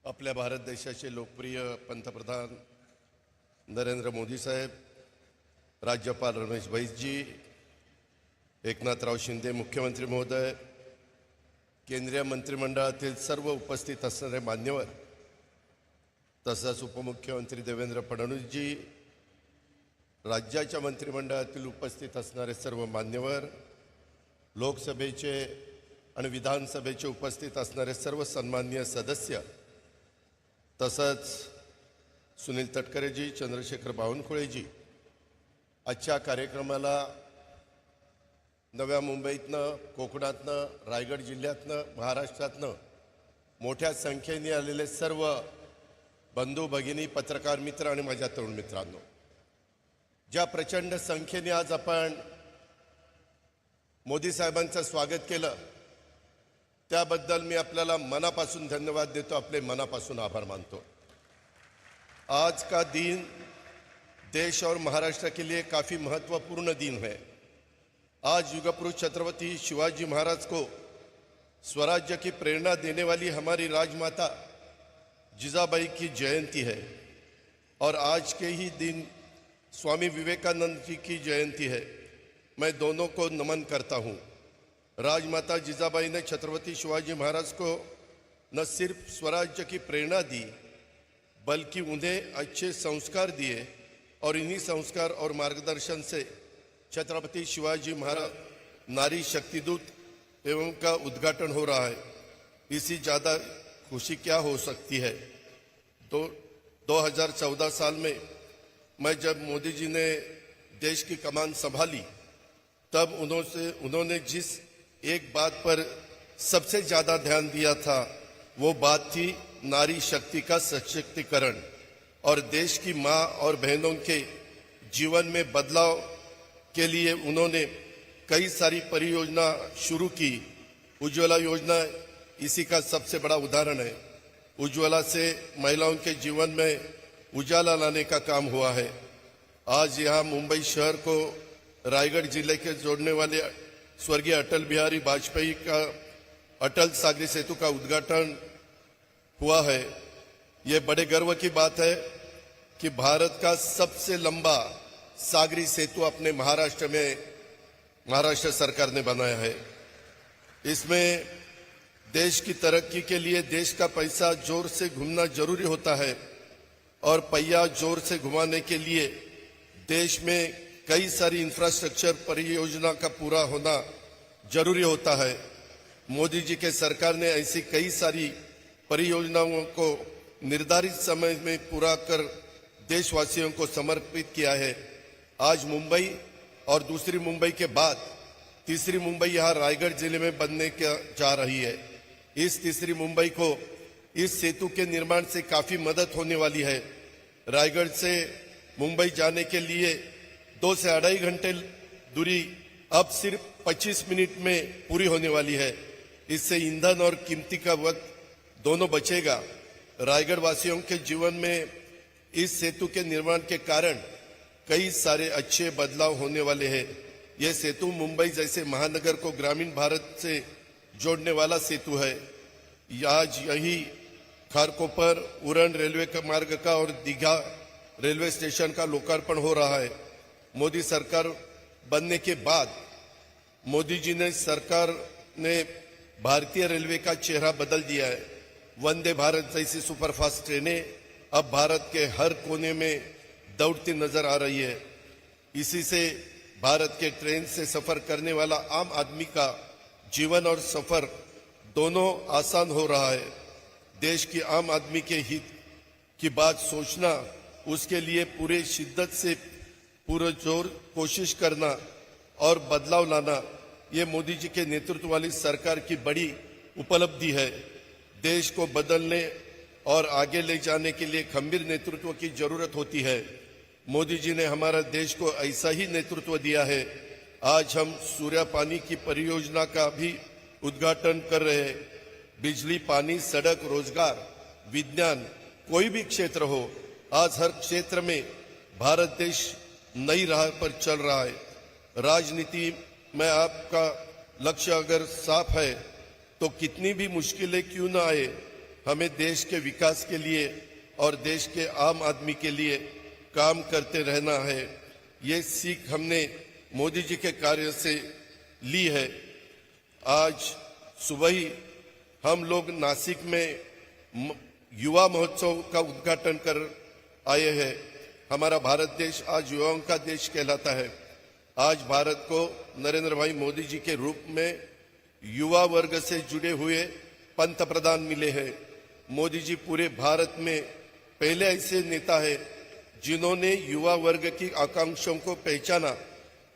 आपल्या भारत देशाचे लोकप्रिय पंतप्रधान नरेंद्र मोदी साहेब, राज्यपाल रमेश बैसजी, एकनाथराव शिंदे मुख्यमंत्री महोदय, केंद्रीय मंत्रिमंडळातील सर्व उपस्थित असणारे मान्यवर, तसंच उपमुख्यमंत्री देवेंद्र फडणवीसजी, राज्याच्या मंत्रिमंडळातील उपस्थित असणारे सर्व मान्यवर, लोकसभेचे आणि विधानसभेचे उपस्थित असणारे सर्व सन्माननीय सदस्य, तसंच सुनील तटकरेजी, चंद्रशेखर बावनकुळेजी, आजच्या कार्यक्रमाला नव्या मुंबईतनं, कोकणातनं, रायगड जिल्ह्यातनं, महाराष्ट्रातनं मोठ्या संख्येने आलेले सर्व बंधू भगिनी, पत्रकार मित्र आणि माझ्या तरुण मित्रांनो, ज्या प्रचंड संख्येने आज आपण मोदी साहेबांचं स्वागत केलं त्याबद्दल मी आपल्याला मनापासून धन्यवाद देतो, आपले मनापासून आभार मानतो। आज का दिन देश और महाराष्ट्र के लिए काफ़ी महत्वपूर्ण दिन है। आज युगपुरुष छत्रपति शिवाजी महाराज को स्वराज्य की प्रेरणा देने वाली हमारी राजमाता जिजाबाई की जयंती है और आज के ही दिन स्वामी विवेकानंद जी की जयंती है। मैं दोनों को नमन करता हूँ। राजमाता जिजाबाई ने छत्रपति शिवाजी महाराज को न सिर्फ स्वराज्य की प्रेरणा दी बल्कि उन्हें अच्छे संस्कार दिए और इन्हीं संस्कार और मार्गदर्शन से छत्रपति शिवाजी महाराज नारी शक्तिदूत एवं का उद्घाटन हो रहा है। इससे ज़्यादा खुशी क्या हो सकती है। तो 2014 साल में मैं जब मोदी जी ने देश की कमान संभाली तब उन्होंने जिस एक बात पर सबसे ज़्यादा ध्यान दिया था वो बात थी नारी शक्ति का सशक्तिकरण और देश की माँ और बहनों के जीवन में बदलाव के लिए उन्होंने कई सारी परियोजना शुरू की। उज्ज्वला योजना इसी का सबसे बड़ा उदाहरण है। उज्ज्वला से महिलाओं के जीवन में उजाला लाने का काम हुआ है। आज यहाँ मुंबई शहर को रायगढ़ जिले के जोड़ने वाले स्वर्गीय अटल बिहारी वाजपेयी का अटल सागरी सेतु का उद्घाटन हुआ है। ये बड़े गर्व की बात है कि भारत का सबसे लंबा सागरी सेतु अपने महाराष्ट्र सरकार ने बनाया है। इसमें देश की तरक्की के लिए देश का पैसा जोर से घूमना जरूरी होता है और पहिया जोर से घुमाने के लिए देश में कई सारी इंफ्रास्ट्रक्चर परियोजना का पूरा होना जरूरी होता है। मोदी जी के सरकार ने ऐसी कई सारी परियोजनाओं को निर्धारित समय में पूरा कर देशवासियों को समर्पित किया है। आज मुंबई और दूसरी मुंबई के बाद तीसरी मुंबई यहाँ रायगढ़ जिले में बनने जा रही है। इस तीसरी मुंबई को इस सेतु के निर्माण से काफी मदद होने वाली है। रायगढ़ से मुंबई जाने के लिए 2 से 2.5 घंटे दूरी अब सिर्फ 25 मिनट में पूरी होने वाली है। इससे ईंधन और कीमती का वक्त दोनों बचेगा। रायगढ़ वासियों के जीवन में इस सेतु के निर्माण के कारण कई सारे अच्छे बदलाव होने वाले हैं। यह सेतु मुंबई जैसे महानगर को ग्रामीण भारत से जोड़ने वाला सेतु है। आज यही खारकोपर उरण रेलवे का मार्ग का और दीघा रेलवे स्टेशन का लोकार्पण हो रहा है। मोदी सरकार बनने के बाद मोदी जी ने सरकार ने भारतीय रेलवे का चेहरा बदल दिया है। वंदे भारत जैसी सुपरफास्ट ट्रेनें अब भारत के हर कोने में दौड़ती नजर आ रही है। इसी से भारत के ट्रेन से सफर करने वाला आम आदमी का जीवन और सफर दोनों आसान हो रहा है। देश की आम आदमी के हित की बात सोचना, उसके लिए पूरे शिद्दत से पूरा जोर कोशिश करना और बदलाव लाना, ये मोदी जी के नेतृत्व वाली सरकार की बड़ी उपलब्धि है। देश को बदलने और आगे ले जाने के लिए खंबीर नेतृत्व की जरूरत होती है। मोदी जी ने हमारा देश को ऐसा ही नेतृत्व दिया है। आज हम सूर्या पानी की परियोजना का भी उद्घाटन कर रहे हैं। बिजली, पानी, सड़क, रोजगार, विज्ञान, कोई भी क्षेत्र हो, आज हर क्षेत्र में भारत देश नई राह पर चल रहा है। राजनीति में आपका लक्ष्य अगर साफ है तो कितनी भी मुश्किलें क्यों ना आए, हमें देश के विकास के लिए और देश के आम आदमी के लिए काम करते रहना है। ये सीख हमने मोदी जी के कार्य से ली है। आज सुबह ही हम लोग नासिक में युवा महोत्सव का उद्घाटन कर आए हैं। हमारा भारत देश आज युवाओं का देश कहलाता है। आज भारत को नरेंद्र भाई मोदी जी के रूप में युवा वर्ग से जुड़े हुए पंत प्रधान मिले हैं। मोदी जी पूरे भारत में पहले ऐसे नेता है जिन्होंने युवा वर्ग की आकांक्षाओं को पहचाना।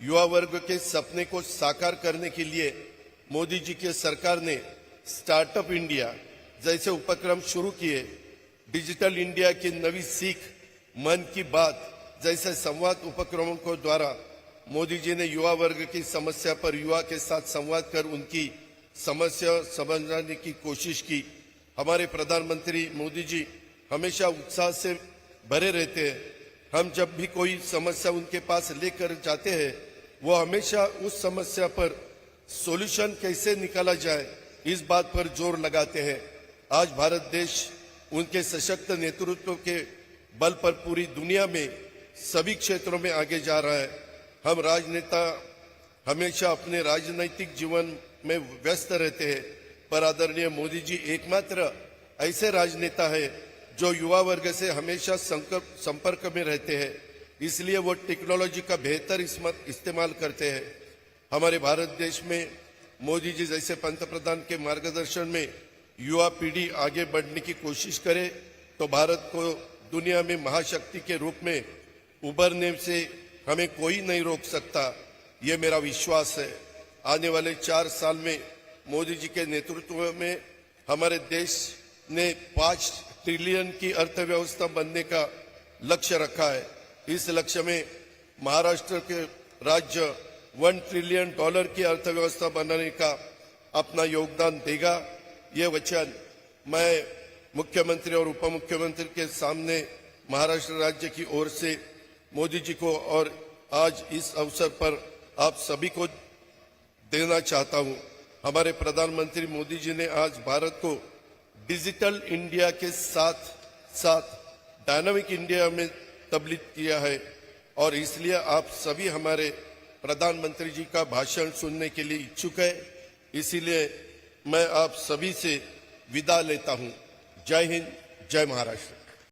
युवा वर्ग के सपने को साकार करने के लिए मोदी जी की सरकार ने स्टार्टअप इंडिया जैसे उपक्रम शुरू किए। डिजिटल इंडिया की नई सीख, मन की बात जैसे संवाद उपक्रमों को द्वारा मोदी जी ने युवा वर्ग की समस्या पर युवा के साथ संवाद कर उनकी समस्या समझने की कोशिश की। हमारे प्रधानमंत्री मोदी जी हमेशा उत्साह से भरे रहते हैं। हम जब भी कोई समस्या उनके पास लेकर जाते हैं, वो हमेशा उस समस्या पर सॉल्यूशन कैसे निकाला जाए इस बात पर जोर लगाते हैं। आज भारत देश उनके सशक्त नेतृत्व के बल पर पूरी दुनिया में सभी क्षेत्रों में आगे जा रहा है। हम राजनेता हमेशा अपने राजनीतिक जीवन में व्यस्त रहते हैं, पर आदरणीय मोदी जी एकमात्र ऐसे राजनेता है जो युवा वर्ग से हमेशा संपर्क में रहते हैं। इसलिए वो टेक्नोलॉजी का बेहतर इस्तेमाल करते हैं। हमारे भारत देश में मोदी जी जैसे पंतप्रधान के मार्गदर्शन में युवा पीढ़ी आगे बढ़ने की कोशिश करे तो भारत को दुनिया में महाशक्ति के रूप में उभरने से हमें कोई नहीं रोक सकता। ये मेरा विश्वास है। आने वाले 4 साल में मोदी जी के नेतृत्व में हमारे देश ने 5 ट्रिलियन की अर्थव्यवस्था बनने का लक्ष्य रखा है। इस लक्ष्य में महाराष्ट्र के राज्य $1 ट्रिलियन की अर्थव्यवस्था बनाने का अपना योगदान देगा। ये वचन मैं मुख्यमंत्री और उप मुख्यमंत्री के सामने महाराष्ट्र राज्य की ओर से मोदी जी को और आज इस अवसर पर आप सभी को देना चाहता हूं। हमारे प्रधानमंत्री मोदी जी ने आज भारत को डिजिटल इंडिया के साथ साथ डायनामिक इंडिया में तब्दील किया है और इसलिए आप सभी हमारे प्रधानमंत्री जी का भाषण सुनने के लिए इच्छुक है। इसीलिए मैं आप सभी से विदा लेता हूं। जय हिंद, जय महाराष्ट्र।